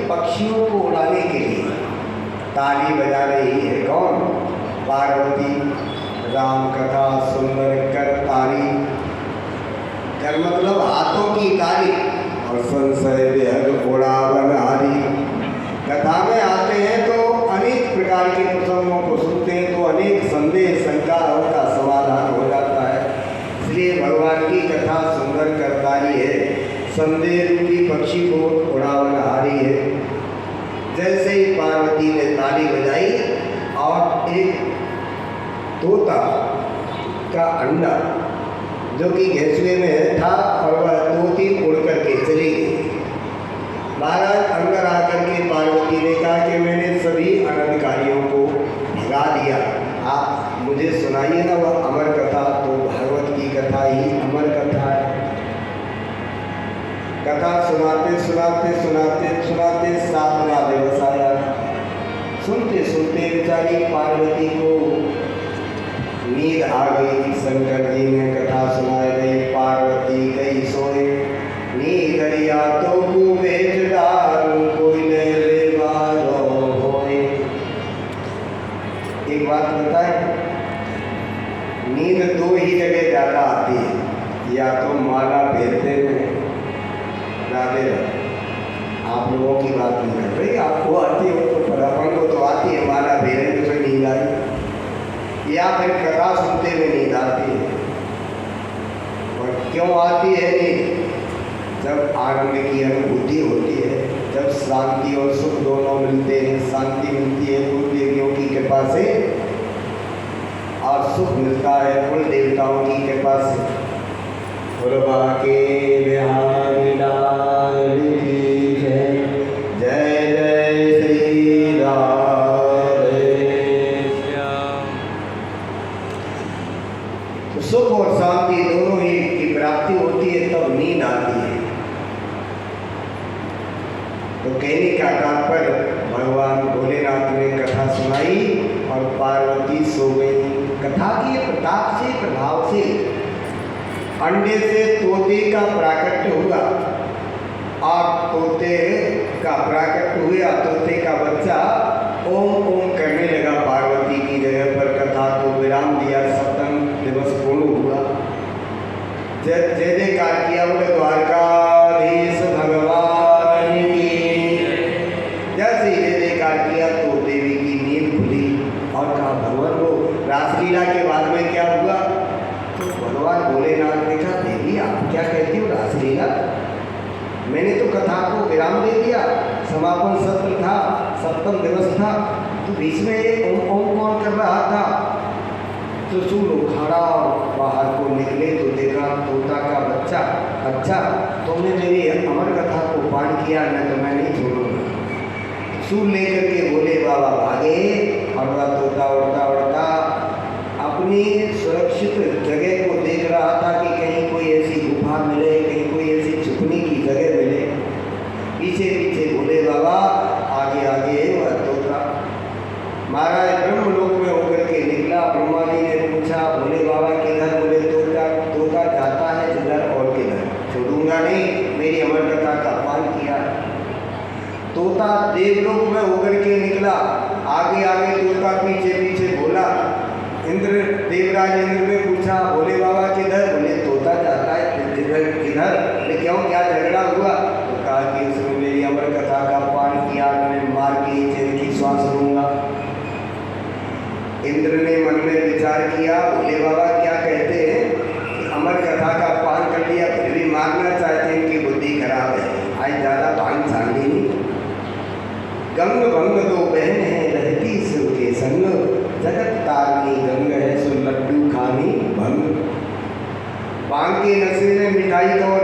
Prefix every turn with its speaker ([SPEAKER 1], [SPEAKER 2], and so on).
[SPEAKER 1] पक्षियों को उड़ाने के लिए ताली बजा रही है। कौन? पार्वती। राम कथा सुंदर कर ताली, कर मतलब हाथों की ताली, और संशय बेहद उड़ावन हारी। कथा में आते हैं तो अनेक प्रकार के प्रसंगों को सुनते हैं तो अनेक संदेह शंकाओं का समाधान हो जाता है। इसलिए भगवान की कथा सुंदर कर ताली है, संदेह रूपी पक्षी को उड़ावन हारी है। जैसे ही पार्वती ने ताली बजाई और एक तोता का अंडा जो कि घोंसले में था और वह तोती उड़ करके चली गई। महाराज अंदर आकर के पार्वती ने कहा कि मैंने सभी अनधिकारियों को भगा दिया, आप मुझे सुनाइए ना वह अमर कथा। तो भागवत की कथा ही अमर कथा है। कथा सुनाते सुनाते सुनाते सुनाते 7वां दिवस आया। सुनते सुनते बेचारी पार्वती को नींद आ गई। शंकर जी ने कथा सुनाई गई, पार्वती गई सोए। नींद रिया तो बेच डाल कोई ले ले बारो होए। एक बात बताए, नींद 2 ही जगह ज्यादा आती है, या तो माला फेरते हुए, राधे राधे, आप लोगों की बात नहीं कर रही, आपको आती हो तो अपन को तो आती है, माला फेरने से नींद आई, या फिर कथा सुनते हुए नींद आती है। और क्यों आती है नींद? जब आनंद की अनुभूति होती है, जब शांति और सुख दोनों मिलते हैं। शांति मिलती है कुल देवियों की कृपा से और सुख मिलता है कुल देवताओं की कृपा से। गुरुबा के बिहारी लाल की जय, जय जय श्री राधे श्याम। तो सुख और शांति दोनों ही की प्राप्ति होती है तब नींद आती है। तो कहने का तात्पर्य, भगवान भोलेनाथ ने कथा सुनाई और पार्वती सो गई। कथा के प्रताप से, प्रभाव से अंडे से तोते का प्राकट्य हुआ और तोते का प्राकट्य हुआ, तोते का बच्चा ओम ओम करने लगा। पार्वती की जगह पर कथा को विराम दिया। 7वां दिवस पूर्ण हुआ। जय जयकार किया बोले द्वारकाधीश भगवान की। जैसे जय जयकार किया तो देवी की नींद खुली और कहा भगवान वो रासलीला के बाद में क्या हुआ? तो भगवान भोलेनाथ ने कहा देवी आप क्या कहती हो रासलीला? मैंने तो कथा को विराम दे दिया, समापन सत्र था, 7वां दिवस था, तो बीच में ये ओम ओम कौन कर रहा था? तो सुनो खड़ा और बाहर को निकले तो देखा तोता का बच्चा। अच्छा तुमने मेरी अमर कथा को पान किया, न तो मैं नहीं छोड़ूंगा। सूर लेकर के भोले बाबा भागे और वह तोता उड़ता उड़ता अपनी सुरक्षित जगह को देख रहा था कि कहीं कोई ऐसी गुफा मिले, कहीं कोई ऐसी छुपने की जगह मिले। पीछे पीछे भोले बाबा, आगे आगे वह तोता। महाराज ब्रह्मलोक में होकर के निकला। ब्रह्मा जी ने पूछा भोले बाबा किधर? बोले तोता तोता जाता है जिधर और किधर, छोड़ूंगा नहीं, मेरी अमर कथा का पान किया। तोता देवलोक में होकर के निकला, आगे आगे तोता, पीछे पीछे भोला। इंद्र देवराज इंद्र ने पूछा भोले बाबा किधर? बोले तोता जाता है जिधर किधर। बोले क्यों, क्या झगड़ा हुआ? तो कहा कि उसने मेरी अमर कथा का पान किया, मैं मार के चैन की श्वास लूंगा। इंद्र ने मन में विचार किया भोले बाबा क्या कहते हैं कि अमर कथा का पान कर लिया फिर भी मारना चाहते हैं, इनकी बुद्धि खराब है, आज ज़्यादा भांग छानी नहीं। गंग भंग 2 बहन है रहती शिव के संग, जगत तारनी गंग है सो लड्डू खानी भांग के नशे में मिठाई का और